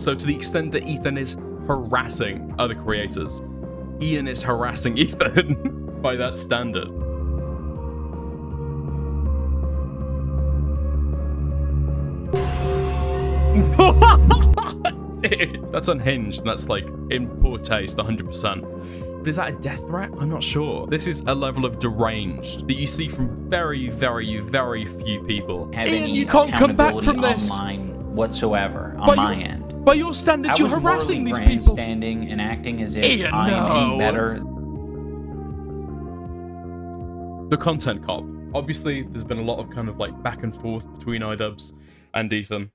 So to the extent that Ethan is harassing other creators, Ian is harassing Ethan by that standard. Dude, that's unhinged, and that's like in poor taste, 100%. But is that a death threat? I'm not sure. This is a level of deranged that you see from very, very, very few people. Ian, you can't come back from this online whatsoever on my end. By your standards, you're harassing these people. Standing and acting as if Ian, I am any better. The content cop. Obviously, there's been a lot of kind of like back and forth between iDubbbz and Ethan.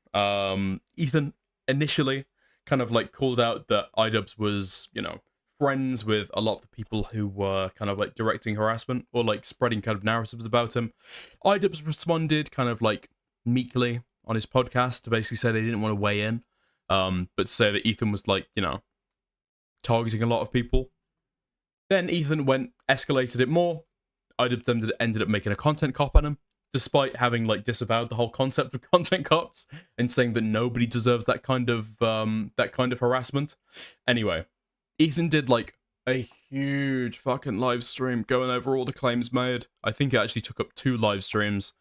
Ethan initially kind of like called out that iDubbbz was, you know, friends with a lot of the people who were kind of like directing harassment or like spreading kind of narratives about him. iDubbbz responded kind of like meekly on his podcast to basically say they didn't want to weigh in, but say that Ethan was like, you know, targeting a lot of people. Then Ethan escalated it more. iDubbbz ended up making a content cop on him, despite having like disavowed the whole concept of content cops and saying that nobody deserves that kind of harassment. Anyway, Ethan did like a huge fucking live stream going over all the claims made. I think it actually took up 2 live streams.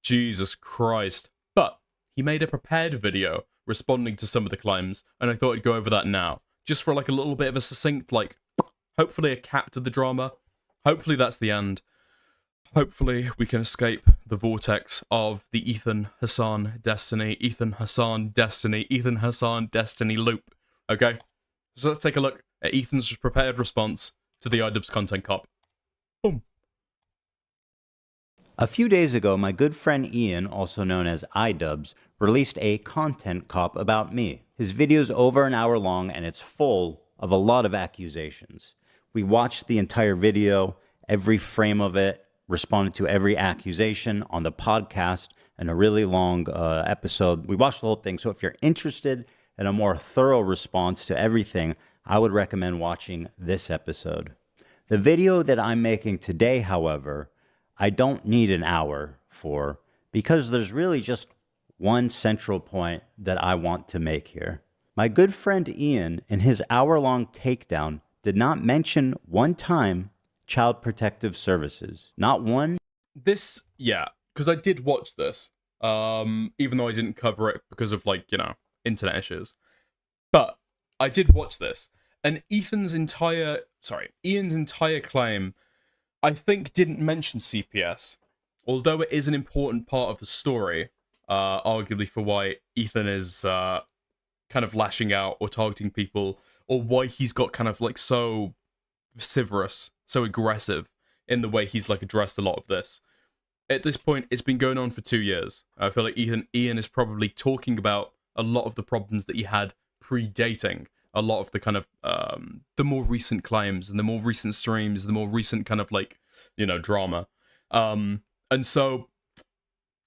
Jesus Christ. But he made a prepared video responding to some of the claims, and I thought I'd go over that now, just for like a little bit of a succinct, like, hopefully a cap to the drama. Hopefully that's the end. Hopefully we can escape the vortex of the Ethan Hasan Destiny, Ethan Hasan Destiny, Ethan Hasan Destiny loop. Okay? So let's take a look at Ethan's prepared response to the iDubbbz content cop. Boom. A few days ago, my good friend Ian, also known as iDubbbz, released a content cop about me. His video's over an hour long and it's full of a lot of accusations. We watched the entire video, every frame of it, responded to every accusation on the podcast in a really long episode. We watched the whole thing, so if you're interested in a more thorough response to everything, I would recommend watching this episode. The video that I'm making today, however, I don't need an hour for, because there's really just one central point that I want to make here. My good friend Ian, in his hour-long takedown, did not mention one time Child Protective Services. Not one. This, yeah, because I did watch this, even though I didn't cover it because of, like, you know, internet issues. But I did watch this, and Ian's entire claim, I think, didn't mention CPS, although it is an important part of the story, arguably for why Ethan is kind of lashing out or targeting people, or why he's got kind of like so vociferous, so aggressive in the way he's like addressed a lot of this. At this point, it's been going on for 2 years. I feel like Ian is probably talking about a lot of the problems that he had predating a lot of the kind of the more recent claims and the more recent streams, the more recent kind of like, you know, drama. And so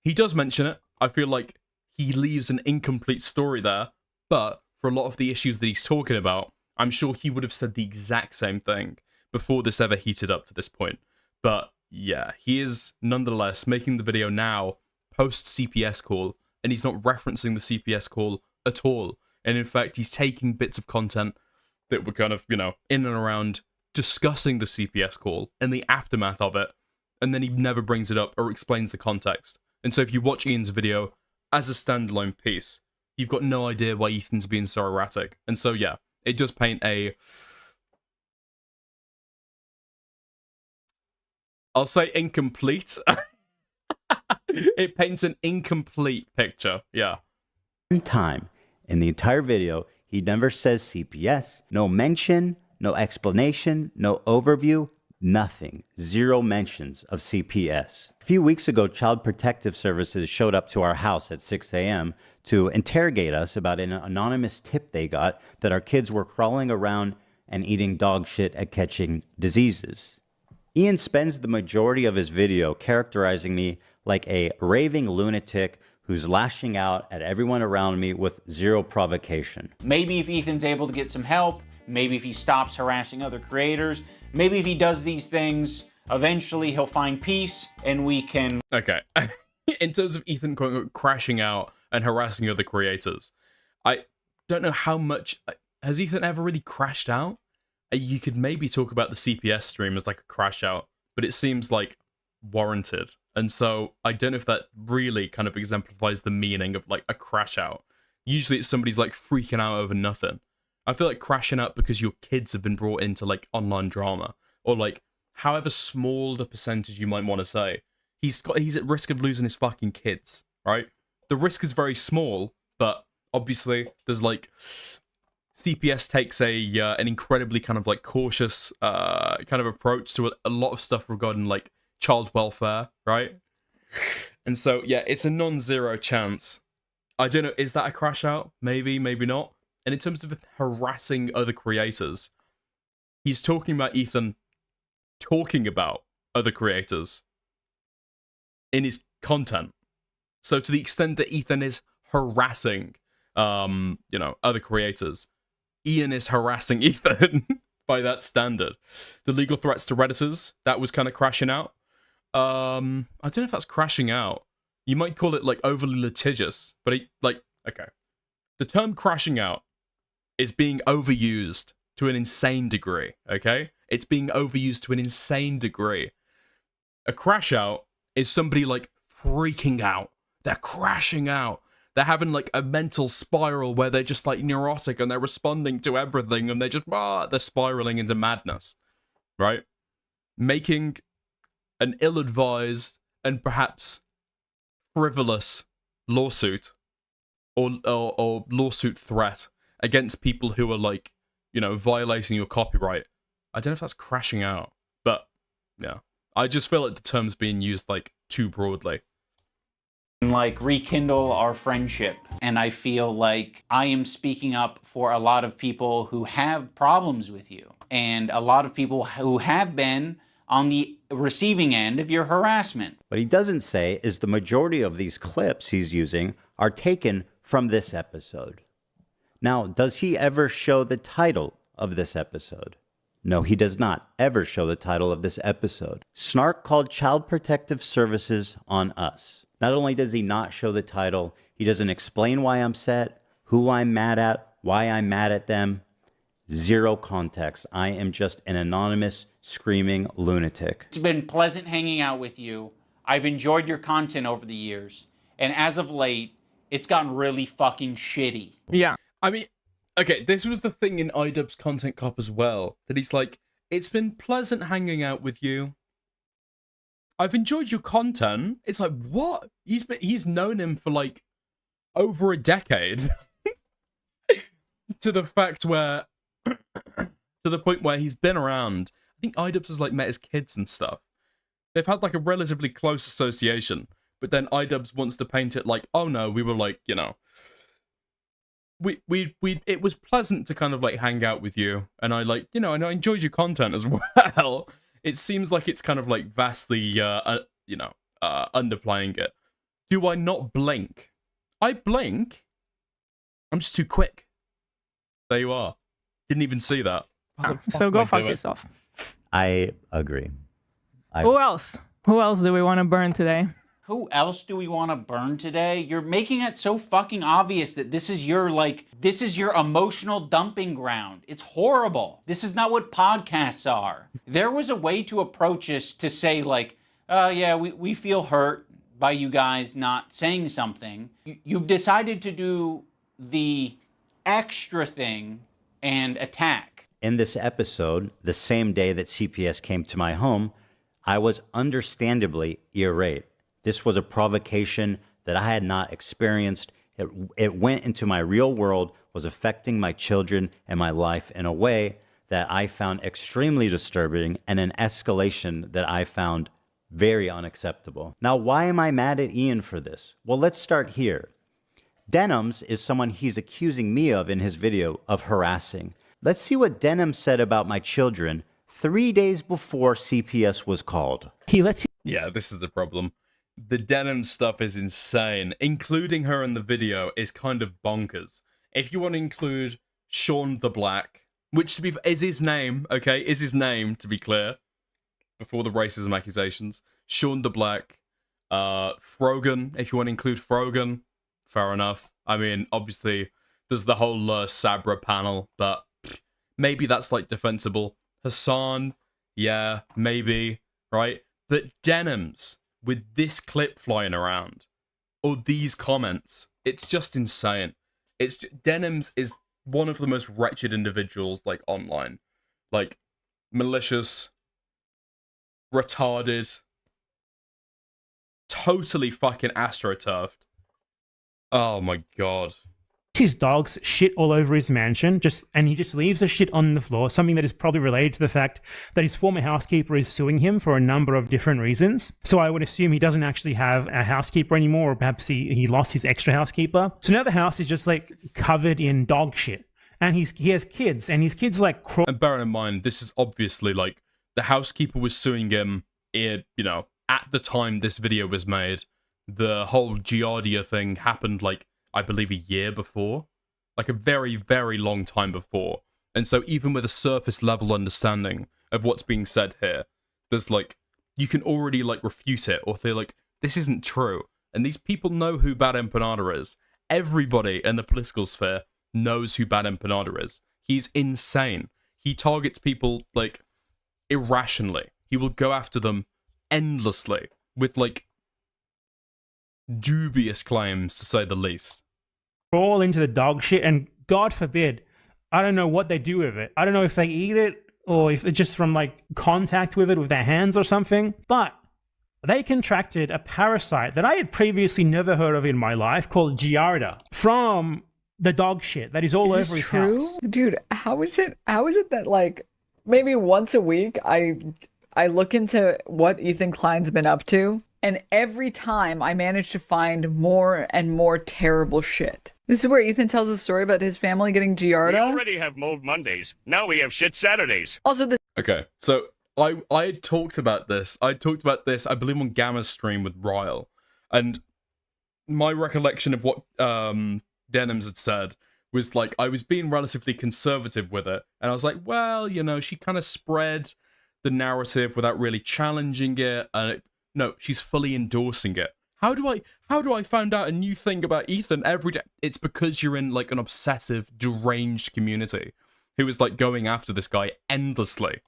he does mention it. I feel like he leaves an incomplete story there, but for a lot of the issues that he's talking about, I'm sure he would have said the exact same thing before this ever heated up to this point. But yeah, he is nonetheless making the video now post CPS call, and he's not referencing the CPS call at all. And in fact, he's taking bits of content that were kind of, you know, in and around discussing the CPS call and the aftermath of it, and then he never brings it up or explains the context. And so if you watch Ian's video as a standalone piece, you've got no idea why Ethan's being so erratic. And so yeah, it does paint a, I'll say incomplete. It paints an incomplete picture, yeah. One time in the entire video, he never says CPS. No mention, no explanation, no overview, nothing. 0 mentions of CPS. A few weeks ago, Child Protective Services showed up to our house at 6 a.m. to interrogate us about an anonymous tip they got that our kids were crawling around and eating dog shit at catching diseases. Ian spends the majority of his video characterizing me like a raving lunatic who's lashing out at everyone around me with 0 provocation. Maybe if Ethan's able to get some help, maybe if he stops harassing other creators, maybe if he does these things, eventually he'll find peace and we can... Okay. In terms of Ethan quote-unquote crashing out and harassing other creators, don't know how much has Ethan ever really crashed out. You could maybe talk about the CPS stream as like a crash out, but it seems like warranted, and so I don't know if that really kind of exemplifies the meaning of like a crash out. Usually it's somebody's like freaking out over nothing. I feel like crashing out because your kids have been brought into like online drama, or like however small the percentage you might want to say. He's at risk of losing his fucking kids, right? The risk is very small, but obviously there's like CPS takes an incredibly kind of like cautious kind of approach to a lot of stuff regarding like child welfare, right? And so yeah, it's a non-zero chance. I don't know, is that a crash out? Maybe, maybe not. And in terms of harassing other creators, he's talking about Ethan talking about other creators in his content. So to the extent that Ethan is harassing, other creators, Ian is harassing Ethan by that standard. The legal threats to Redditors, that was kind of crashing out. I don't know if that's crashing out. You might call it like overly litigious, but okay. The term crashing out is being overused to an insane degree, okay? It's being overused to an insane degree. A crash out is somebody like freaking out. They're crashing out. They're having like a mental spiral where they're just like neurotic and they're responding to everything and they're just, they're spiraling into madness, right? Making an ill-advised and perhaps frivolous lawsuit or lawsuit threat against people who are like, violating your copyright. I don't know if that's crashing out, but yeah. I just feel like the term's being used like too broadly. Like rekindle our friendship. And I feel like I am speaking up for a lot of people who have problems with you, and a lot of people who have been on the receiving end of your harassment. What he doesn't say is the majority of these clips he's using are taken from this episode. Now, does he ever show the title of this episode? No, he does not ever show the title of this episode. Snark called Child Protective Services on us. Not only does he not show the title, he doesn't explain why I'm upset, who I'm mad at, why I'm mad at them. Zero context. I am just an anonymous, screaming lunatic. It's been pleasant hanging out with you. I've enjoyed your content over the years. And as of late, it's gotten really fucking shitty. Yeah. I mean, okay, this was the thing in iDubbbz's content cop as well, that he's like, it's been pleasant hanging out with you. I've enjoyed your content. It's like, what? He's known him for like over a decade. To the fact where, to the point where he's been around. I think iDubbbz has like met his kids and stuff. They've had like a relatively close association, but then iDubbbz wants to paint it like, oh no, we were like, it was pleasant to kind of like hang out with you, and I like, and I enjoyed your content as well. It seems like it's kind of like vastly, underplaying it. Do I not blink? I blink. I'm just too quick. There you are. Didn't even see that. So go fuck yourself. I agree. Who else? Who else do we want to burn today? Who else do we want to burn today? You're making it so fucking obvious that this is your emotional dumping ground. It's horrible. This is not what podcasts are. There was a way to approach this to say like, yeah, we feel hurt by you guys not saying something. You've decided to do the extra thing and attack. In this episode, the same day that CPS came to my home, I was understandably irate. This was a provocation that I had not experienced. It went into my real world, was affecting my children and my life in a way that I found extremely disturbing, and an escalation that I found very unacceptable. Now, why am I mad at Ian for this? Well, let's start here. Denims is someone he's accusing me of in his video of harassing. Let's see what Denim said about my children 3 days before CPS was called. He lets you. Yeah, this is the problem. The Denim stuff is insane. Including her in the video is kind of bonkers. If you want to include Sean the Black, which is his name, okay? Is his name, to be clear, before the racism accusations. Sean the Black, Frogan, if you want to include Frogan, fair enough. I mean, obviously, There's the whole Sabra panel, but maybe that's like defensible. Hasan, yeah, maybe, right? But Denims with this clip flying around, or these comments, it's just insane. Denims is one of the most wretched individuals like online, like malicious, retarded, totally fucking astroturfed. Oh my god. His dogs shit all over his mansion, and he just leaves the shit on the floor, something that is probably related to the fact that his former housekeeper is suing him for a number of different reasons. So I would assume he doesn't actually have a housekeeper anymore, or perhaps he lost his extra housekeeper. So now the house is just like covered in dog shit. And he has kids, and his kids like crawl. And bearing in mind, this is obviously like the housekeeper was suing him, you know, at the time this video was made. The whole Giardia thing happened like, I believe a year before, like a very, very long time before. And so even with a surface level understanding of what's being said here, there's like, you can already like refute it or feel like, this isn't true. And these people know who Bad Empanada is. Everybody in the political sphere knows who Bad Empanada is. He's insane. He targets people like irrationally. He will go after them endlessly with like dubious claims, to say the least. Crawl into the dog shit, and God forbid, I don't know what they do with it. I don't know if they eat it or if it's just from like contact with it with their hands or something, but they contracted a parasite that I had previously never heard of in my life called Giardia from the dog shit that is all over his house. Dude, how is it that like maybe once a week I look into what Ethan Klein's been up to, and every time I manage to find more and more terrible shit. This is where Ethan tells a story about his family getting Giardia. We already have Mold Mondays. Now we have Shit Saturdays. Also, this. Okay, so I had talked about this. I talked about this, I believe, on Gamma's stream with Ryle. And my recollection of what Denims had said was like, I was being relatively conservative with it. And I was like, well, you know, she kind of spread the narrative without really challenging it. And no, she's fully endorsing it. How do I find out a new thing about Ethan every day? It's because you're in like an obsessive, deranged community who is like going after this guy endlessly.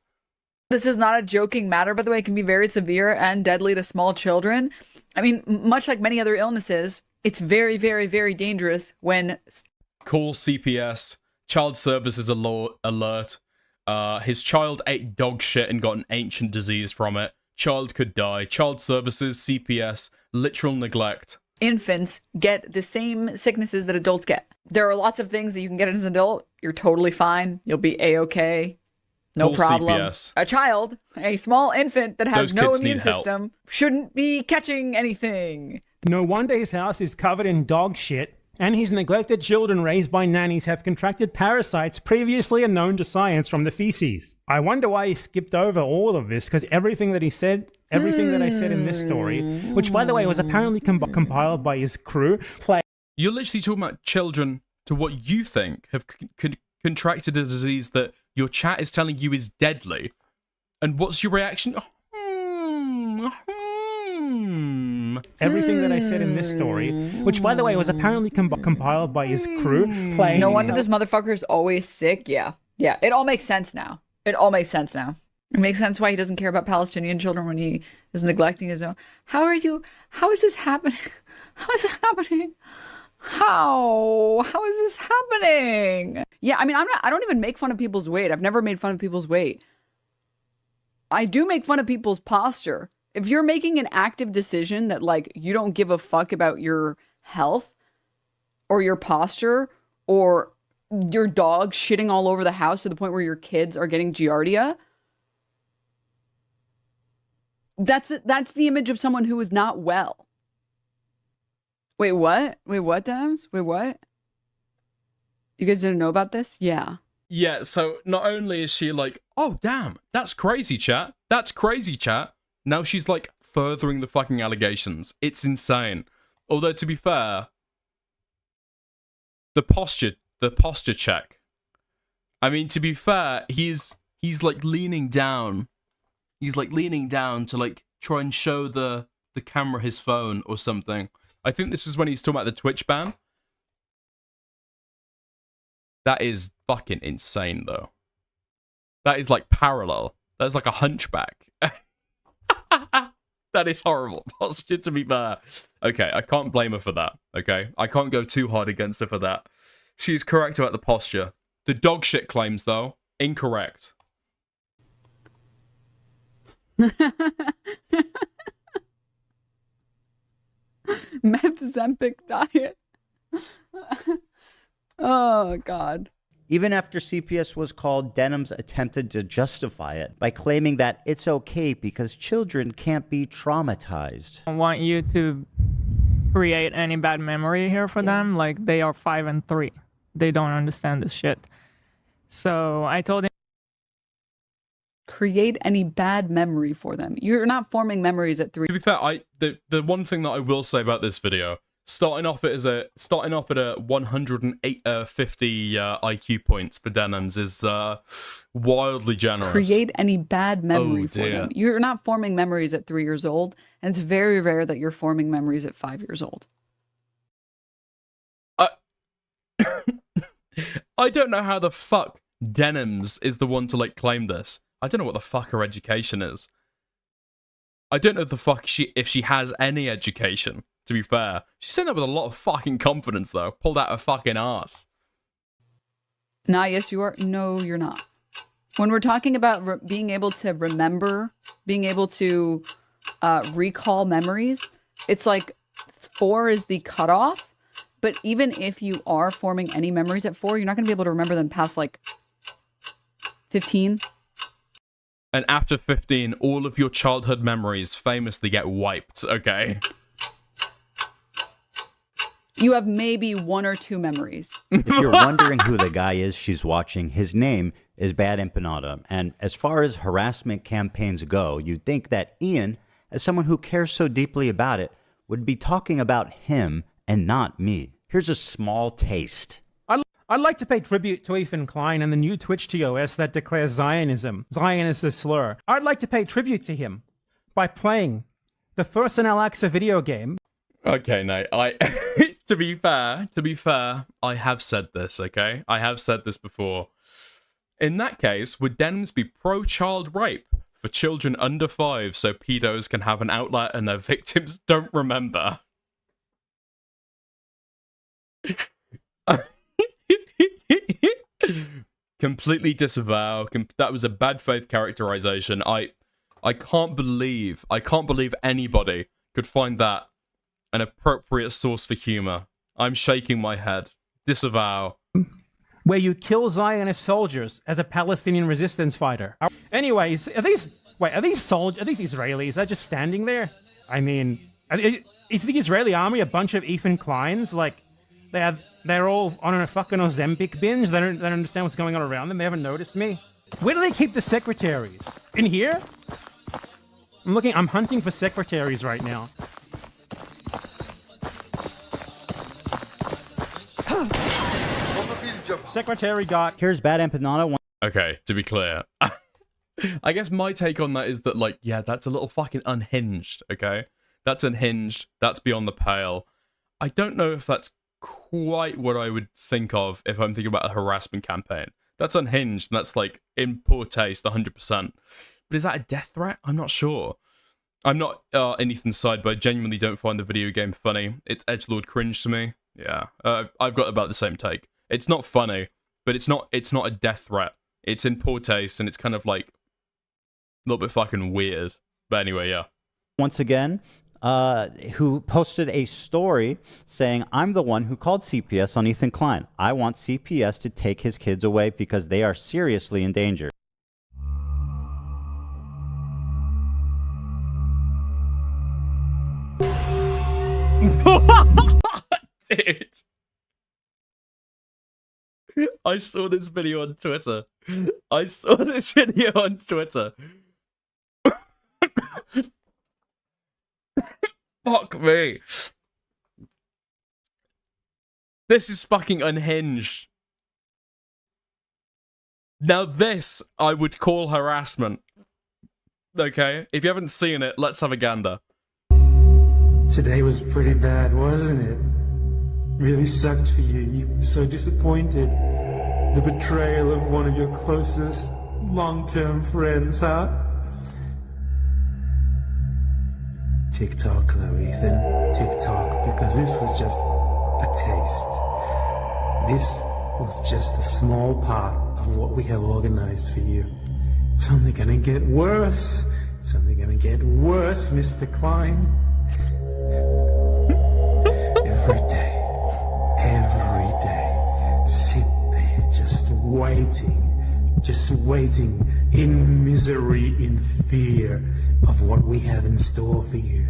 This is not a joking matter, by the way. It can be very severe and deadly to small children. I mean, much like many other illnesses, it's very, very, very dangerous when... Call CPS, child services alert. His child ate dog shit and got an ancient disease from it. Child could die. Child services, CPS, literal neglect. Infants get the same sicknesses that adults get. There are lots of things that you can get as an adult. You're totally fine. You'll be A-okay. No Call problem. CPS. A child, a small infant that has Those no kids immune need help. system, shouldn't be catching anything. No wonder his house is covered in dog shit, and his neglected children raised by nannies have contracted parasites previously unknown to science from the feces. I wonder why he skipped over all of this, because everything that I said in this story, which by the way was apparently compiled by his crew, You're literally talking about children to what you think have contracted a disease that your chat is telling you is deadly. And what's your reaction? Everything that I said in this story, which by the way was apparently compiled by his crew, playing... No wonder this motherfucker is always sick. Yeah. It all makes sense now. It makes sense why he doesn't care about Palestinian children when he is neglecting his own. How is this happening? How is it happening? How is this happening? Yeah, I mean, I don't even make fun of people's weight. I've never made fun of people's weight. I do make fun of people's posture. If you're making an active decision that, like, you don't give a fuck about your health or your posture or your dog shitting all over the house to the point where your kids are getting Giardia, that's the image of someone who is not well. Wait, what? Dams? Wait, what? You guys didn't know about this? Yeah. Yeah, so not only is she like, oh, damn, that's crazy, chat. That's crazy, chat. Now she's, like, furthering the fucking allegations. It's insane. Although, to be fair, the posture check. I mean, to be fair, he's like, leaning down. He's, like, leaning down to, like, try and show the camera his phone or something. I think this is when he's talking about the Twitch ban. That is fucking insane, though. That is like parallel. That's like a hunchback. That is horrible posture, to be fair. Okay, I can't blame her for that, okay? I can't go too hard against her for that. She's correct about the posture. The dog shit claims, though, incorrect. Meth-Zempic diet. Oh, God. Even after CPS was called, Denham's attempted to justify it by claiming that it's okay because children can't be traumatized. I don't want you to create any bad memory here for them. Like, they are 5 and 3. They don't understand this shit. So I told him, Create any bad memory for them. You're not forming memories at 3. To be fair, the one thing that I will say about this video, starting off at a 150 IQ points for Denham's is wildly generous. Create any bad memory for dear. them. You're not forming memories at 3 years old, and it's very rare that you're forming memories at 5 years old. I don't know how the fuck Denham's is the one to like claim this. I don't know what the fuck her education is. I don't know the fuck if she has any education, to be fair. She said that with a lot of fucking confidence, though. Pulled out her fucking ass. Nah, yes, you are. No, you're not. When we're talking about being able to remember, being able to recall memories, it's like 4 is the cutoff. But even if you are forming any memories at 4, you're not going to be able to remember them past like 15. And after 15, all of your childhood memories famously get wiped, okay? You have maybe 1 or 2 memories. If you're wondering who the guy is she's watching, his name is Bad Empanada. And as far as harassment campaigns go, you'd think that Ian, as someone who cares so deeply about it, would be talking about him and not me. Here's a small taste. I'd like to pay tribute to Ethan Klein and the new Twitch TOS that declares Zionism. Zion is a slur. I'd like to pay tribute to him by playing the first Al-Aqsa video game. Okay, Nate, to be fair, I have said this, okay? I have said this before. In that case, would Denham's be pro-child rape for children under 5 so pedos can have an outlet and their victims don't remember? Completely disavow. That was a bad faith characterization. I can't believe anybody could find that an appropriate source for humor. I'm shaking my head. Disavow. Where you kill Zionist soldiers as a Palestinian resistance fighter. Anyways, are these Israelis? They're just standing there? I mean, is the Israeli army a bunch of Ethan Kleins? Like, they're all on a fucking Ozempic binge. They don't understand what's going on around them. They haven't noticed me. Where do they keep the secretaries? In here? I'm hunting for secretaries right now. Secretary got... Here's Bad Empanada. Okay, to be clear. I guess my take on that is that, like, yeah, that's a little fucking unhinged, okay? That's unhinged. That's beyond the pale. I don't know if that's quite what I would think of if I'm thinking about a harassment campaign. That's unhinged, and that's, like, in poor taste, 100%. But is that a death threat? I'm not sure. I'm not in Ethan's side, but I genuinely don't find the video game funny. It's edgelord cringe to me. Yeah, I've got about the same take. It's not funny, but it's not a death threat. It's in poor taste, and it's kind of, like, a little bit fucking weird. But anyway, yeah. Once again, who posted a story saying, I'm the one who called CPS on Ethan Klein. I want CPS to take his kids away because they are seriously endangered. Dude. I saw this video on Twitter. Fuck me. This is fucking unhinged. Now this, I would call harassment. Okay? If you haven't seen it, let's have a gander. Today was pretty bad, wasn't it? Really sucked for you. You were so disappointed. The betrayal of one of your closest long-term friends, huh? Tick-tock, though, Ethan. Tick-tock, because this was just a taste. This was just a small part of what we have organized for you. It's only gonna get worse. It's only gonna get worse, Mr. Klein. Every day, sit there just waiting in misery, in fear of what we have in store for you.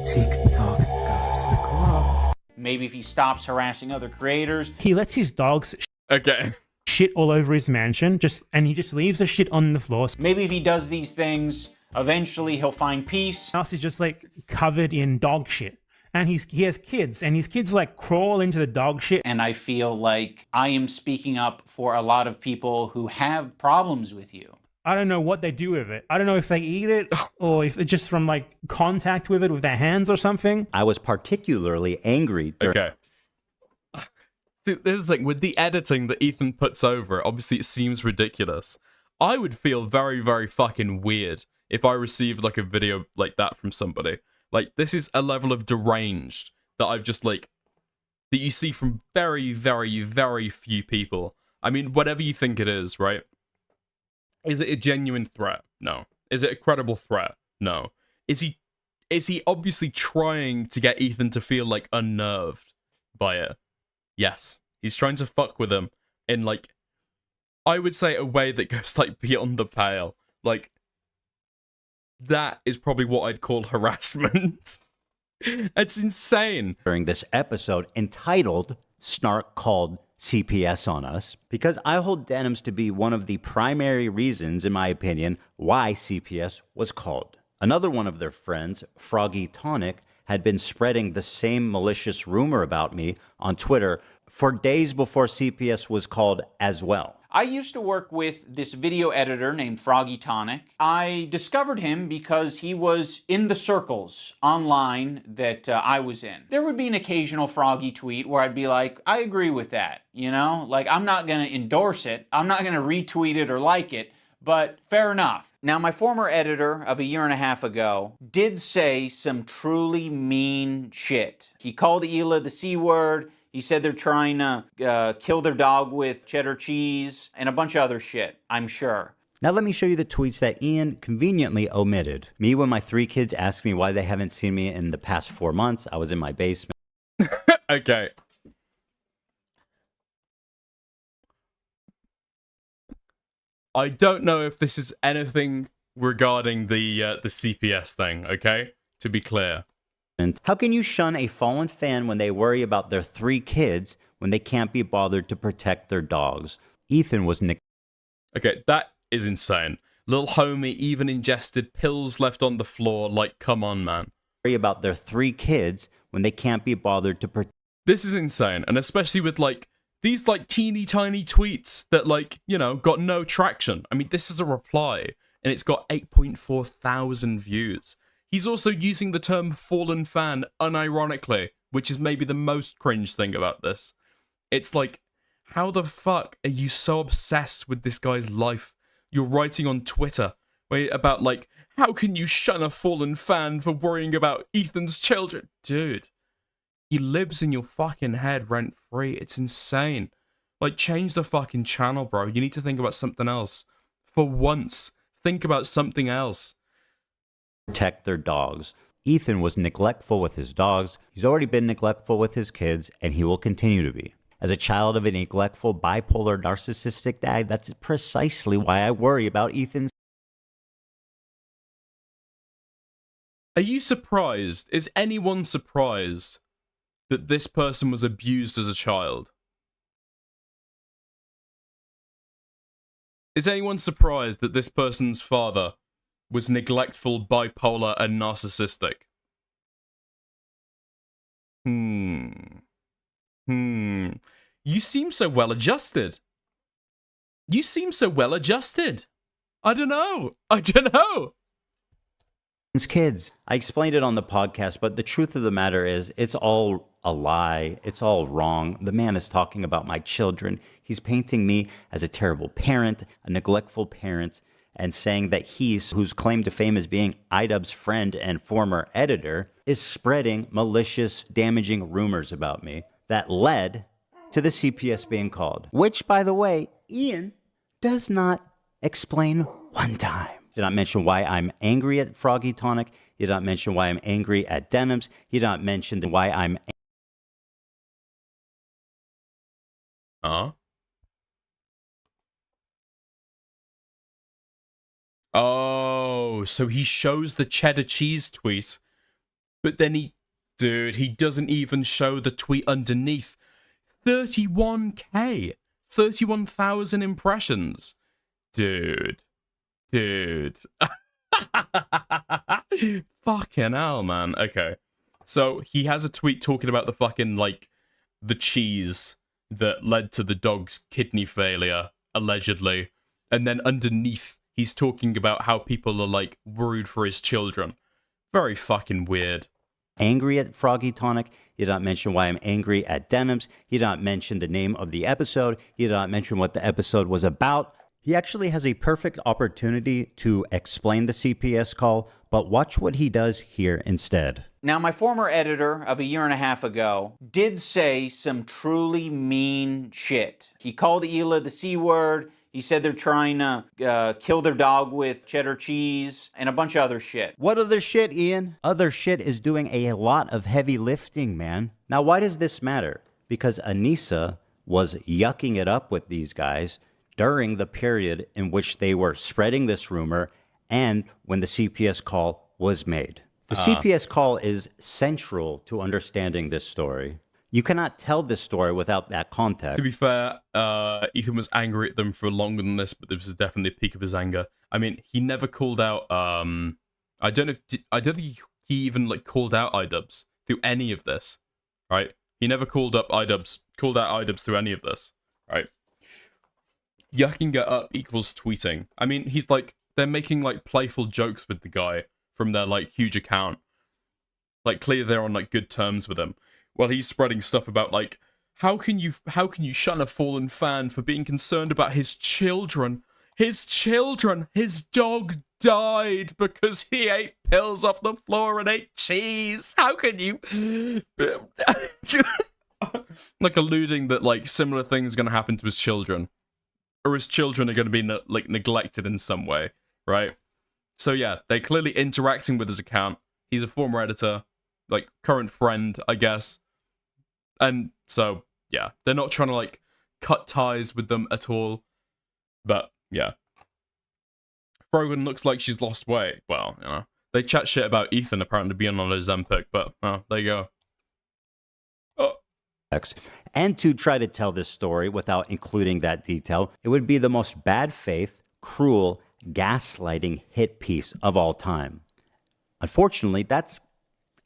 Tick-tock goes the clock. Maybe if he stops harassing other creators. He lets his dogs Okay. shit all over his mansion, and he just leaves the shit on the floor. Maybe if he does these things, eventually he'll find peace. House is just like covered in dog shit. And he has kids, and his kids like crawl into the dog shit. And I feel like I am speaking up for a lot of people who have problems with you. I don't know what they do with it. I don't know if they eat it or if it's just from like contact with it with their hands or something. I was particularly angry during Okay. See, this is like with the editing that Ethan puts over it, obviously it seems ridiculous. I would feel very, very fucking weird if I received like a video like that from somebody. Like, this is a level of deranged that I've just like, that you see from very, very, very few people. I mean, whatever you think it is, right? Is it a genuine threat? No. Is it a credible threat? No. Is he obviously trying to get Ethan to feel like unnerved by it? Yes. He's trying to fuck with him in like, I would say a way that goes like beyond the pale. Like, that is probably what I'd call harassment. It's insane. during this episode entitled Snark Called CPS on Us, because I hold denims to be one of the primary reasons, in my opinion, why CPS was called. Another one of their friends, Froggy Tonic, had been spreading the same malicious rumor about me on Twitter for days before CPS was called as well. I used to work with this video editor named Froggy Tonic. I discovered him because he was in the circles online that I was in. There would be an occasional Froggy tweet where I'd be like, I agree with that, you know? Like, I'm not gonna endorse it, I'm not gonna retweet it or like it, but fair enough. Now, my former editor of a year and a half ago did say some truly mean shit. He called Hila the C word. He said they're trying to kill their dog with cheddar cheese and a bunch of other shit, I'm sure. Now let me show you the tweets that Ian conveniently omitted. Me when my 3 kids ask me why they haven't seen me in the past 4 months. I was in my basement. Okay. I don't know if this is anything regarding the CPS thing, okay? To be clear. And how can you shun a fallen fan when they worry about their 3 kids when they can't be bothered to protect their dogs? Ethan was Okay, that is insane. Little homie even ingested pills left on the floor. Like, come on, man. worry about their 3 kids when they can't be bothered to protect. This is insane, and especially with like these like teeny tiny tweets that like, you know, got no traction. I mean, this is a reply and it's got 8.4 thousand views. He's also using the term fallen fan unironically, which is maybe the most cringe thing about this. It's like, how the fuck are you so obsessed with this guy's life? You're writing on Twitter about like, how can you shun a fallen fan for worrying about Ethan's children? Dude, he lives in your fucking head rent free. It's insane. Like, change the fucking channel, bro. You need to think about something else. For once, think about something else. Protect their dogs. Ethan was neglectful with his dogs. He's already been neglectful with his kids, and he will continue to be. As a child of a neglectful, bipolar, narcissistic dad, that's precisely why I worry about Ethan's. Are you surprised? Is anyone surprised that this person was abused as a child? Is anyone surprised that this person's father was neglectful, bipolar, and narcissistic? You seem so well adjusted. You seem so well adjusted. I don't know. Kids. I explained it on the podcast, but the truth of the matter is it's all a lie. It's all wrong. The man is talking about my children. He's painting me as a terrible parent, a neglectful parent, and saying that he's, whose claim to fame as being iDubbbz's friend and former editor, is spreading malicious, damaging rumors about me that led to the CPS being called. Which, by the way, Ian does not explain one time. He did not mention why I'm angry at Froggy Tonic. He did not mention why I'm angry at Denims. He did not mention why I'm... Oh, so he shows the cheddar cheese tweet, but then dude, he doesn't even show the tweet underneath. 31K, 31,000 impressions. Dude. Fucking hell, man. Okay. So he has a tweet talking about the fucking, like, the cheese that led to the dog's kidney failure, allegedly. And then underneath, he's talking about how people are, like, worried for his children. Very fucking weird. Angry at Froggy Tonic. He did not mention why I'm angry at Denims. He did not mention the name of the episode. He did not mention what the episode was about. He actually has a perfect opportunity to explain the CPS call, but watch what he does here instead. Now, my former editor of a year and a half ago did say some truly mean shit. He called Hila the C word. He said they're trying to kill their dog with cheddar cheese and a bunch of other shit. What other shit, Ian? Other shit is doing a lot of heavy lifting, man. Now, why does this matter? Because Anissa was yucking it up with these guys during the period in which they were spreading this rumor and when the CPS call was made. The CPS call is central to understanding this story. You cannot tell this story without that context. To be fair, Ethan was angry at them for longer than this, but this is definitely a peak of his anger. I mean, he never called out. I don't think he even like called out iDubbbz through any of this, right? He never called out iDubbbz through any of this, right? Yucking it up equals tweeting. I mean, he's like, they're making like playful jokes with the guy from their like huge account. Like clearly they're on like good terms with him. Well, he's spreading stuff about like, how can you shun a fallen fan for being concerned about his children? His children! His dog died because he ate pills off the floor and ate cheese! How can you... like alluding that like similar things are going to happen to his children. Or his children are going to be like neglected in some way, right? So yeah, they're clearly interacting with his account. He's a former editor, like current friend, I guess. And so, yeah, they're not trying to, like, cut ties with them at all. But, yeah. Frogan looks like she's lost weight. Well, you know, they chat shit about Ethan apparently being on Ozempic, but, well, there you go. Oh. And to try to tell this story without including that detail, it would be the most bad faith, cruel, gaslighting hit piece of all time. Unfortunately, that's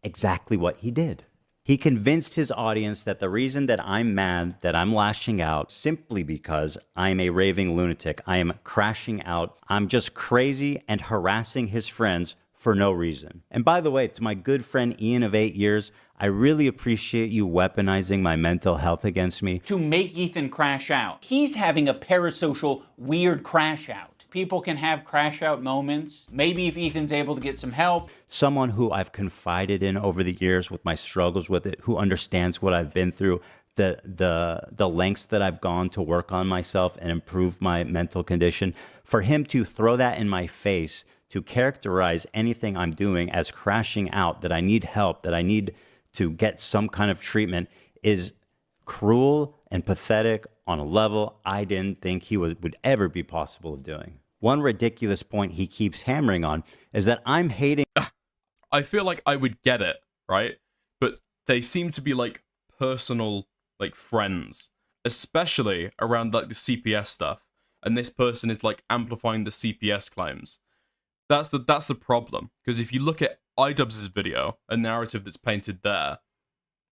exactly what he did. He convinced his audience that the reason that I'm mad, that I'm lashing out, simply because I'm a raving lunatic. I am crashing out. I'm just crazy and harassing his friends for no reason. And by the way, to my good friend Ian of 8 years, I really appreciate you weaponizing my mental health against me. To make Ethan crash out. He's having a parasocial weird crash out. People can have crash out moments. Maybe if Ethan's able to get some help. Someone who I've confided in over the years with my struggles with it, who understands what I've been through, the lengths that I've gone to work on myself and improve my mental condition. For him to throw that in my face, to characterize anything I'm doing as crashing out, that I need help, that I need to get some kind of treatment, is cruel and pathetic on a level I didn't think he would ever be possible of doing. One ridiculous point he keeps hammering on is that I'm hating... I feel like I would get it, right? But they seem to be like personal, like friends, especially around like the CPS stuff. And this person is like amplifying the CPS claims. That's the problem. Because if you look at iDubbbz's video, a narrative that's painted there,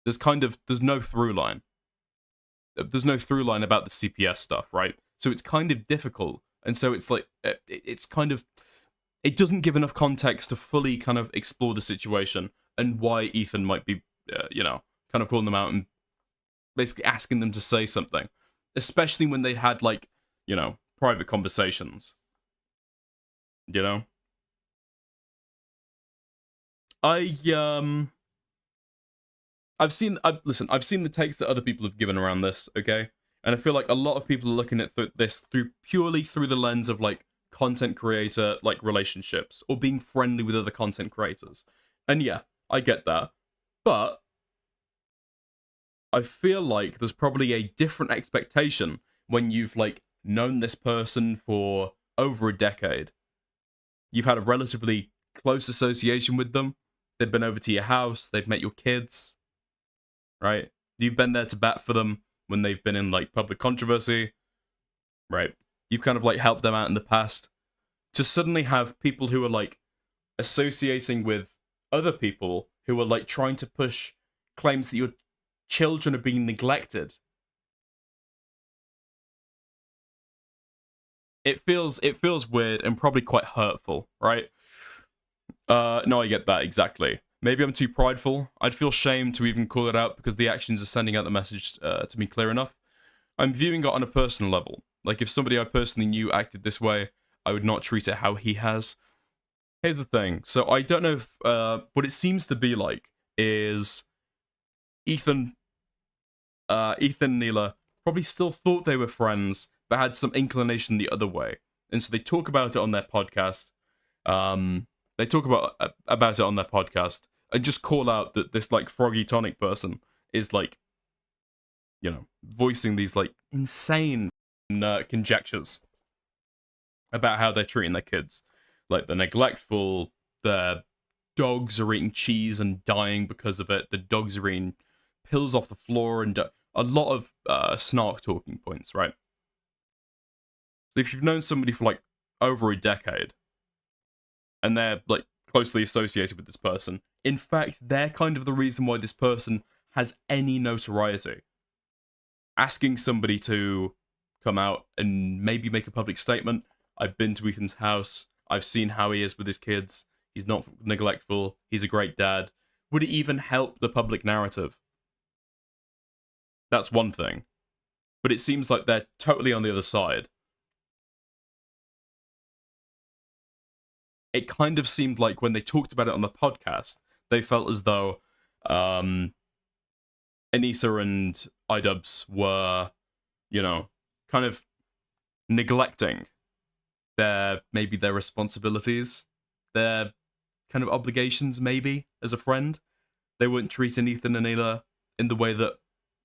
there's no through line. There's no through line about the CPS stuff, right? So it's kind of difficult. And so it's like, it's kind of, it doesn't give enough context to fully kind of explore the situation and why Ethan might be, you know, kind of calling them out and basically asking them to say something, especially when they had, like, you know, private conversations. You know? I've seen the takes that other people have given around this, okay? And I feel like a lot of people are looking at this purely through the lens of, like, content creator, like, relationships, or being friendly with other content creators. And yeah, I get that. But I feel like there's probably a different expectation when you've, like, known this person for over a decade. You've had a relatively close association with them. They've been over to your house. They've met your kids. Right? You've been there to bat for them when they've been in, like, public controversy. Right? You've kind of, like, helped them out in the past. To suddenly have people who are, like, associating with other people who are, like, trying to push claims that your children are being neglected. It feels weird and probably quite hurtful, right? No, I get that, exactly. Maybe I'm too prideful. I'd feel shame to even call it out because the actions are sending out the message to me clear enough. I'm viewing it on a personal level. Like, if somebody I personally knew acted this way, I would not treat it how he has. Here's the thing. So I don't know if what it seems to be like is Ethan and Neela probably still thought they were friends, but had some inclination the other way. And so they talk about it on their podcast. They talk about it on their podcast and just call out that this, like, froggy tonic person is, like, you know, voicing these, like, insane conjectures about how they're treating their kids. Like, they're neglectful, their dogs are eating cheese and dying because of it, the dogs are eating pills off the floor, and a lot of snark talking points, right? So if you've known somebody for, like, over a decade, and they're, like, closely associated with this person, in fact, they're kind of the reason why this person has any notoriety. Asking somebody to come out and maybe make a public statement, I've been to Ethan's house, I've seen how he is with his kids, he's not neglectful, he's a great dad, would it even help the public narrative? That's one thing. But it seems like they're totally on the other side. It kind of seemed like when they talked about it on the podcast, they felt as though Anissa and iDubbbz were, you know, kind of neglecting maybe their responsibilities, their kind of obligations, maybe, as a friend. They weren't treating Ethan and Neela in the way that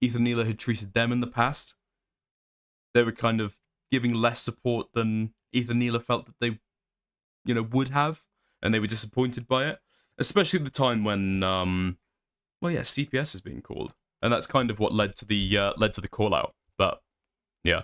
Ethan and Neela had treated them in the past. They were kind of giving less support than Ethan and Neela felt that they, you know, would have, and they were disappointed by it. Especially at the time when, well, yeah, CPS is being called, and that's kind of what led to the call out. But yeah,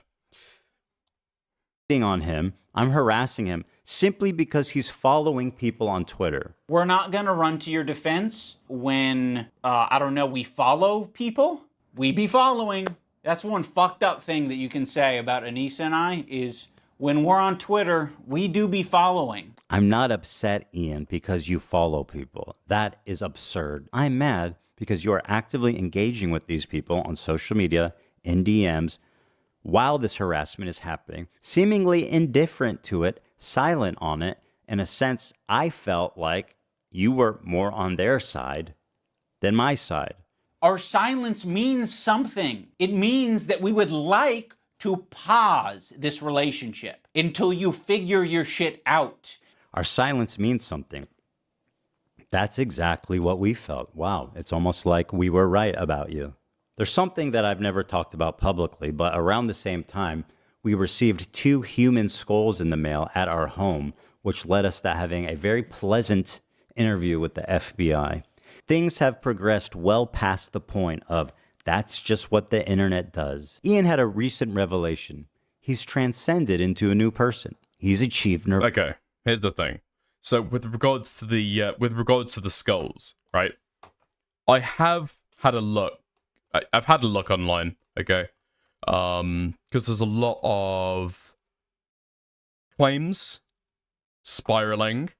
on him, I'm harassing him simply because he's following people on Twitter. We're not gonna run to your defense when I don't know, we follow people. We be following. That's one fucked up thing that you can say about Anissa and I is when we're on Twitter, we do be following. I'm not upset, Ian, because you follow people. That is absurd. I'm mad because you are actively engaging with these people on social media, in DMs, while this harassment is happening, seemingly indifferent to it, silent on it. In a sense, I felt like you were more on their side than my side. Our silence means something. It means that we would like to pause this relationship until you figure your shit out. Our silence means something. That's exactly what we felt. Wow, it's almost like we were right about you. There's something that I've never talked about publicly, but around the same time, we received 2 human skulls in the mail at our home, which led us to having a very pleasant interview with the FBI. Things have progressed well past the point of that's just what the internet does. Ian had a recent revelation. He's transcended into a new person. He's achieved Okay, here's the thing. So with regards to the skulls, right? I have had a look. I've had a look online, okay? Because there's a lot of claims spiraling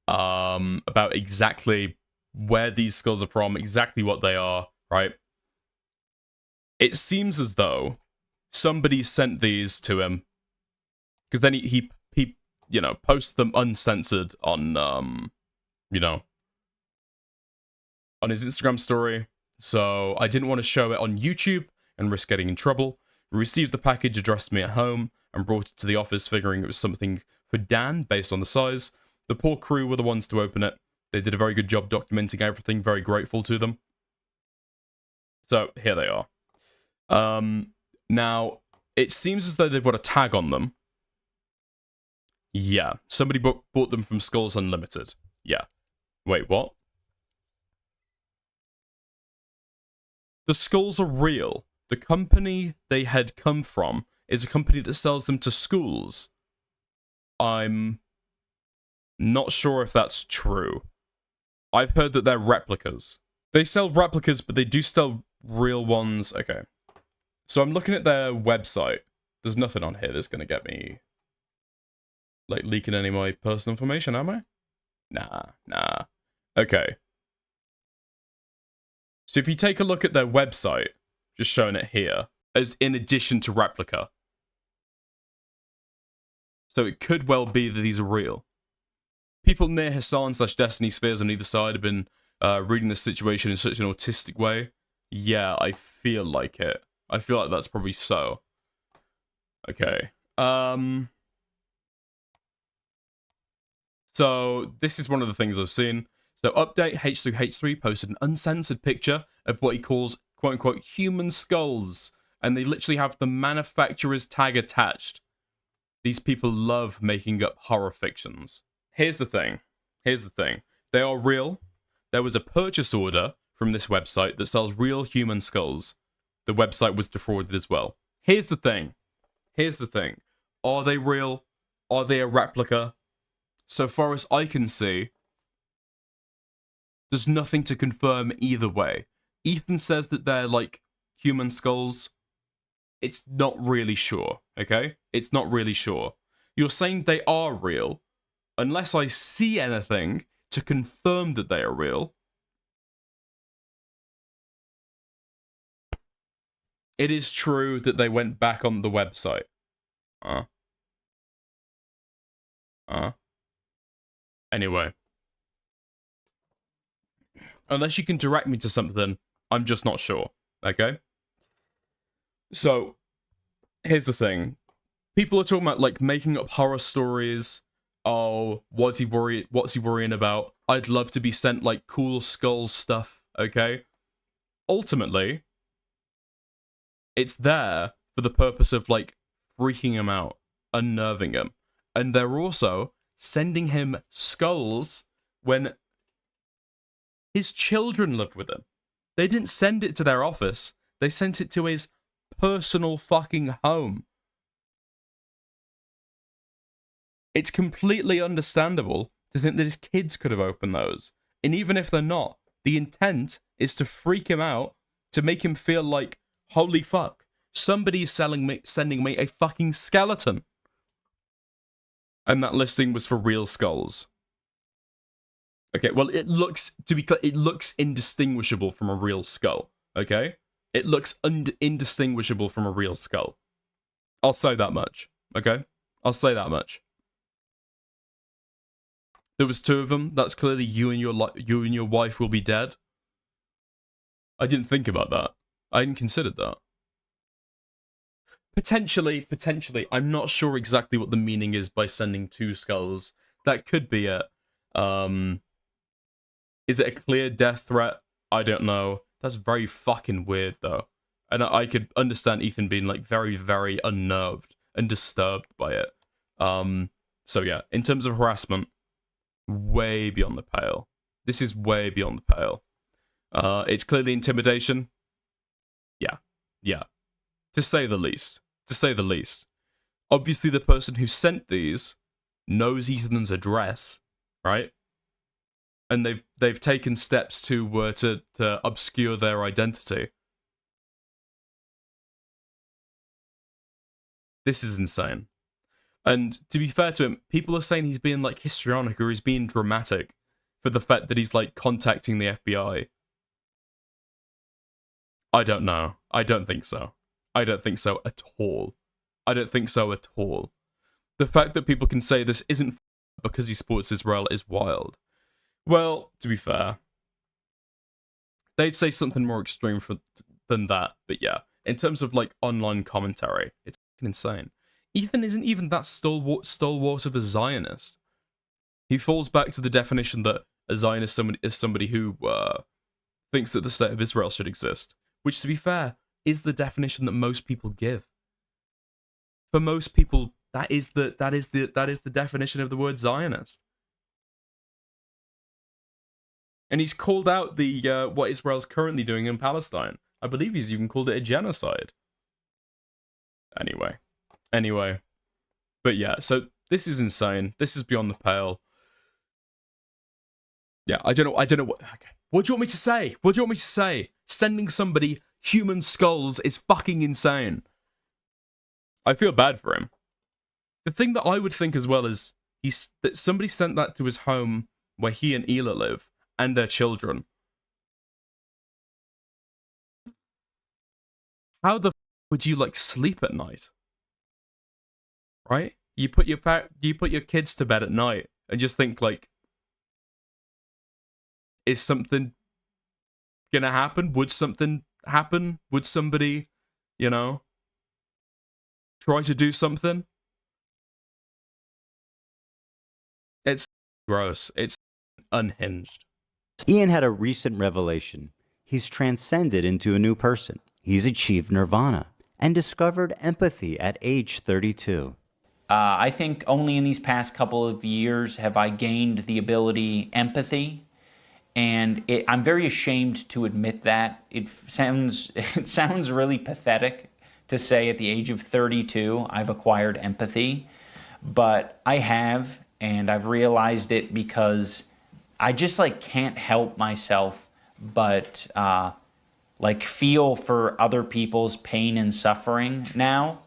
about exactly where these skulls are from, exactly what they are, right? It seems as though somebody sent these to him, because then he you know, posts them uncensored on you know, on his Instagram story. So I didn't want to show it on YouTube and risk getting in trouble. We received the package addressed to me at home and brought it to the office, figuring it was something for Dan based on the size. The poor crew were the ones to open it. They did a very good job documenting everything. Very grateful to them. So here they are. Now it seems as though they've got a tag on them. Yeah, somebody bought them from Skulls Unlimited. Yeah. Wait, what? The skulls are real. The company they had come from is a company that sells them to schools. I'm not sure if that's true. I've heard that they're replicas. They sell replicas, but they do sell real ones. Okay. So I'm looking at their website. There's nothing on here that's going to get me, like, leaking any of my personal information, am I? Nah. Okay. So if you take a look at their website, just showing it here, as in addition to replica. So it could well be that these are real. People near Hasan/Destiny Spheres on either side have been reading this situation in such an autistic way. Yeah, I feel like it. I feel like that's probably so. Okay. So this is one of the things I've seen. So update, H3H3 posted an uncensored picture of what he calls quote-unquote human skulls. And they literally have the manufacturer's tag attached. These people love making up horror fictions. Here's the thing. They are real. There was a purchase order from this website that sells real human skulls. The website was defrauded as well. Here's the thing. Are they real? Are they a replica? So far as I can see, there's nothing to confirm either way. Ethan says that they're like human skulls. It's not really sure, okay? It's not really sure. You're saying they are real. Unless I see anything to confirm that they are real, it is true that they went back on the website. Anyway. Unless you can direct me to something, I'm just not sure, okay? So, here's the thing. People are talking about, like, making up horror stories. Oh, what's he worrying about? I'd love to be sent, like, cool skull stuff, okay? Ultimately, it's there for the purpose of, like, freaking him out, unnerving him. And they're also sending him skulls when his children lived with him. They didn't send it to their office. They sent it to his personal fucking home. It's completely understandable to think that his kids could have opened those. And even if they're not, the intent is to freak him out, to make him feel like, holy fuck, somebody's sending me a fucking skeleton. And that listing was for real skulls. Okay, well, it looks, to be clear, it looks indistinguishable from a real skull, okay? It looks indistinguishable from a real skull. I'll say that much, okay? I'll say that much. There was 2 of them. That's clearly you and your wife will be dead. I didn't think about that. I hadn't considered that. Potentially. I'm not sure exactly what the meaning is by sending 2 skulls. That could be it. Is it a clear death threat? I don't know. That's very fucking weird, though. And I could understand Ethan being, like, very, very unnerved and disturbed by it. So yeah, in terms of harassment, way beyond the pale. This is way beyond the pale. It's clearly intimidation. Yeah. To say the least. Obviously, the person who sent these knows Ethan's address, right? And they've taken steps to obscure their identity. This is insane. And to be fair to him, people are saying he's being, like, histrionic or he's being dramatic for the fact that he's, like, contacting the FBI. I don't know. I don't think so. I don't think so at all. I don't think so at all. The fact that people can say this isn't because he supports Israel is wild. Well, to be fair, they'd say something more extreme than that. But yeah, in terms of like online commentary, it's insane. Ethan isn't even that stalwart of a Zionist. He falls back to the definition that a Zionist is somebody who thinks that the state of Israel should exist, which, to be fair, is the definition that most people give. For most people, that is the definition of the word Zionist. And he's called out the what Israel's currently doing in Palestine. I believe he's even called it a genocide. Anyway. But yeah, so this is insane. This is beyond the pale. Yeah, I don't know what... Okay. What do you want me to say? What do you want me to say? Sending somebody human skulls is fucking insane. I feel bad for him. The thing that I would think as well is that somebody sent that to his home where he and Ela live, and their children. How the f would you, like, sleep at night? Right? You put your kids to bed at night and just think, like, is something gonna happen? Would something happen? Would somebody, you know, try to do something? It's gross. It's unhinged. Ian had a recent revelation. He's transcended into a new person. He's achieved nirvana and discovered empathy at age 32. I think only in these past couple of years have I gained the ability empathy. And I'm very ashamed to admit that. It sounds really pathetic to say at the age of 32 I've acquired empathy, but I have, and I've realized it because I just like can't help myself but like feel for other people's pain and suffering now.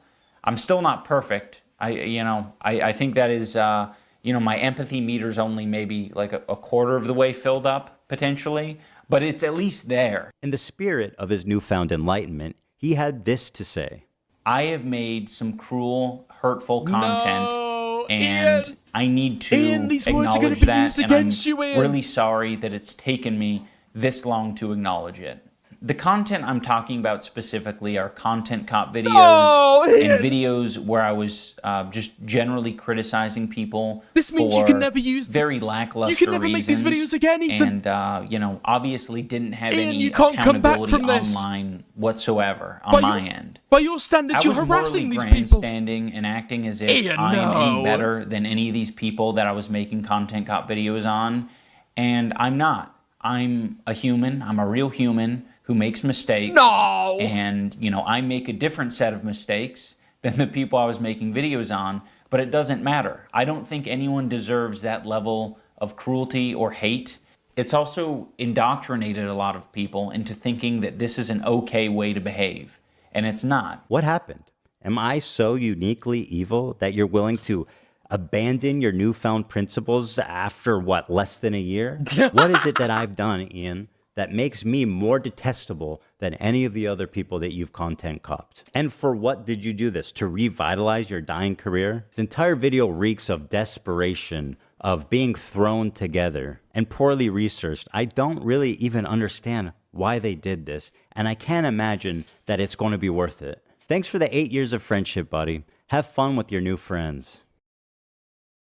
I'm still not perfect. I think that is my empathy meter's only maybe like a quarter of the way filled up, potentially, but it's at least there. In the spirit of his newfound enlightenment, he had this to say. I have made some cruel, hurtful content, and Ian! I need to These words are gonna acknowledge be that, used and against I'm you, Ian. really sorry that it's taken me this long to acknowledge it. The content I'm talking about specifically are content cop videos and videos where I was just generally criticizing people. This means you can never use them. Very lackluster You can never make these videos again, Ethan. And obviously didn't have Ian, any you can't come back accountability from this. online whatsoever on my end. By your standards, you're harassing these people. Grandstanding and acting as if Ian, I am no. any better than any of these people that I was making content cop videos on, and I'm not. I'm a human. I'm a real human who makes mistakes. No! And, I make a different set of mistakes than the people I was making videos on, but it doesn't matter. I don't think anyone deserves that level of cruelty or hate. It's also indoctrinated a lot of people into thinking that this is an okay way to behave, and it's not. What happened? Am I so uniquely evil that you're willing to abandon your newfound principles after, less than a year? What is it that I've done, Ian, that makes me more detestable than any of the other people that you've content copped? And for what did you do this? To revitalize your dying career? This entire video reeks of desperation, of being thrown together, and poorly researched. I don't really even understand why they did this, and I can't imagine that it's going to be worth it. Thanks for the 8 years of friendship, buddy. Have fun with your new friends.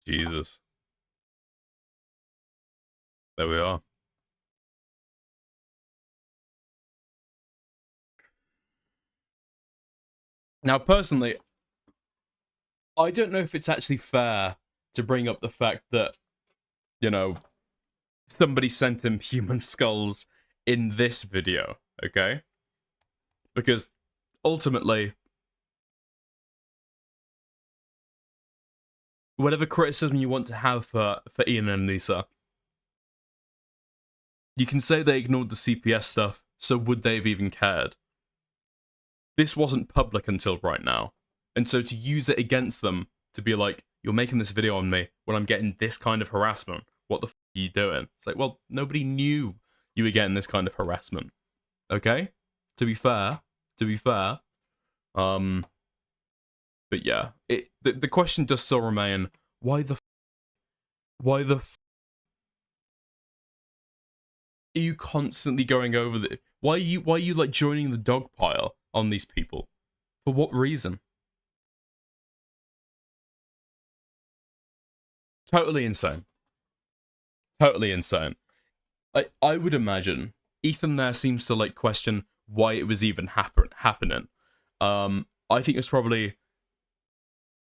Jesus. There we are. Now, personally, I don't know if it's actually fair to bring up the fact that, somebody sent him human skulls in this video, okay? Because, ultimately, whatever criticism you want to have for Ian and Lisa, you can say they ignored the CPS stuff, so would they have even cared? This wasn't public until right now. And so to use it against them, to be like, you're making this video on me when I'm getting this kind of harassment, what the f are you doing? It's like, well, nobody knew you were getting this kind of harassment. Okay? To be fair. But yeah, the question does still remain: why the are you constantly going over the? Why are you like joining the dog pile on these people? For what reason? Totally insane. Totally insane. I would imagine Ethan there seems to like question why it was even happening. I think it's probably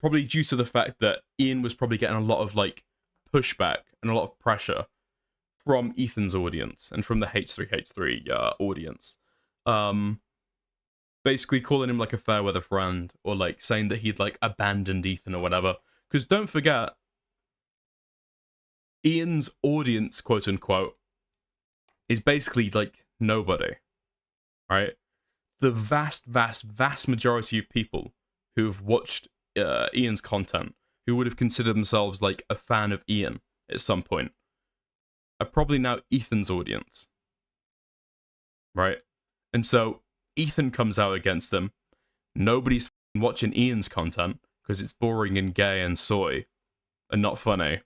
due to the fact that Ian was probably getting a lot of like pushback and a lot of pressure from Ethan's audience and from the H3H3 audience. Basically calling him like a fair weather friend, or like saying that he'd like abandoned Ethan or whatever. Because don't forget, Ian's audience, quote unquote, is basically like nobody, right? The vast majority of people who have watched Ian's content, who would have considered themselves like a fan of Ian at some point, are probably now Ethan's audience, right? And so Ethan comes out against them. Nobody's watching Ian's content because it's boring and gay and soy and not funny,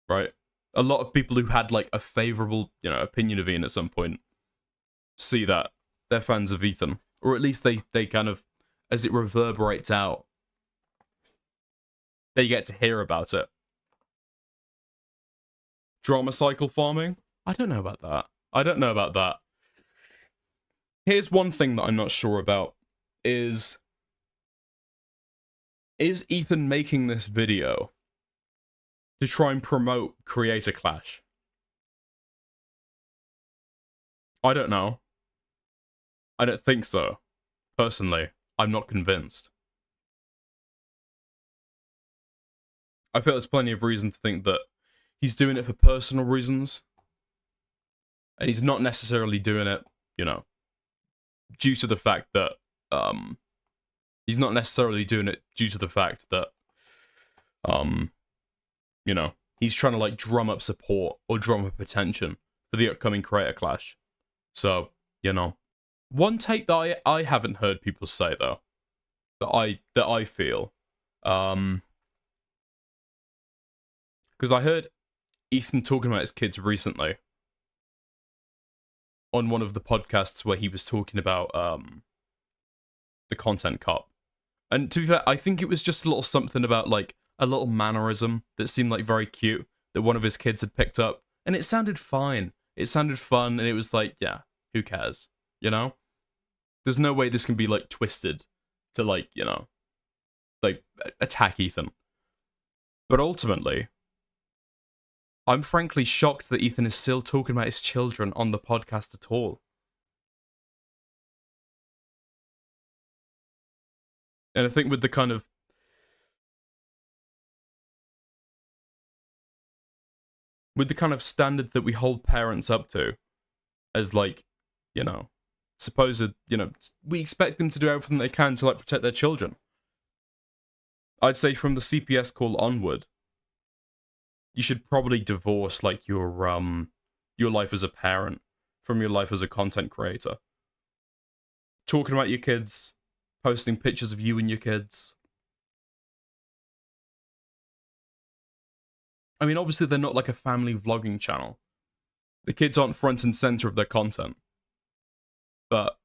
right? A lot of people who had like a favorable, opinion of Ian at some point see that they're fans of Ethan, or at least they kind of, as it reverberates out, they get to hear about it. Drama cycle farming? I don't know about that. Here's one thing that I'm not sure about is Ethan making this video to try and promote Creator Clash? I don't know. I don't think so. Personally, I'm not convinced. I feel there's plenty of reason to think that he's doing it for personal reasons. And he's not necessarily doing it, due to the fact that, he's not necessarily doing it due to the fact that, he's trying to like drum up support or drum up attention for the upcoming Creator Clash. So, one take that I haven't heard people say though, that I feel, because I heard Ethan talking about his kids recently on one of the podcasts where he was talking about the content cop. And to be fair, I think it was just a little something about like a little mannerism that seemed like very cute that one of his kids had picked up, and it sounded fine. It sounded fun, and it was like, yeah, who cares? There's no way this can be like twisted to like, like attack Ethan. But ultimately, I'm frankly shocked that Ethan is still talking about his children on the podcast at all. And I think with the kind of standard that we hold parents up to as like, supposed, we expect them to do everything they can to like protect their children. I'd say from the CPS call onward, you should probably divorce like your life as a parent from your life as a content creator. Talking about your kids, posting pictures of you and your kids. I mean, obviously they're not like a family vlogging channel. The kids aren't front and center of their content. But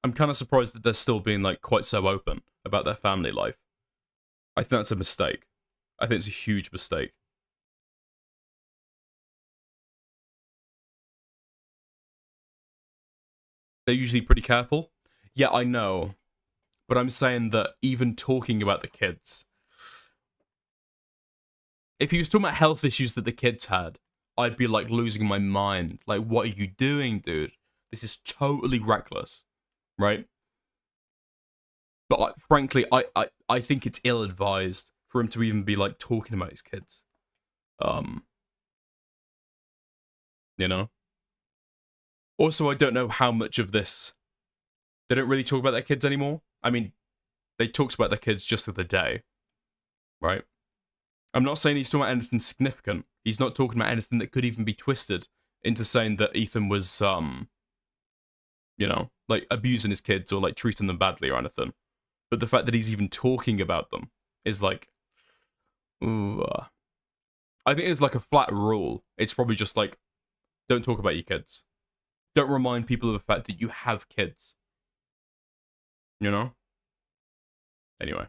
I'm kind of surprised that they're still being like quite so open about their family life. I think that's a mistake. I think it's a huge mistake. They're usually pretty careful. Yeah, I know. But I'm saying that even talking about the kids, if he was talking about health issues that the kids had, I'd be like losing my mind. Like, what are you doing, dude? This is totally reckless, right? But frankly, I think it's ill-advised for him to even be like talking about his kids. Also, I don't know how much of this they don't really talk about their kids anymore. I mean, they talked about their kids just the other day, right? I'm not saying he's talking about anything significant, He's not talking about anything that could even be twisted into saying that Ethan was, you know, like abusing his kids or like treating them badly or anything. But the fact that he's even talking about them is like, ooh. I think it's like a flat rule. It's probably just like, don't talk about your kids. Don't remind people of the fact that you have kids. You know? Anyway.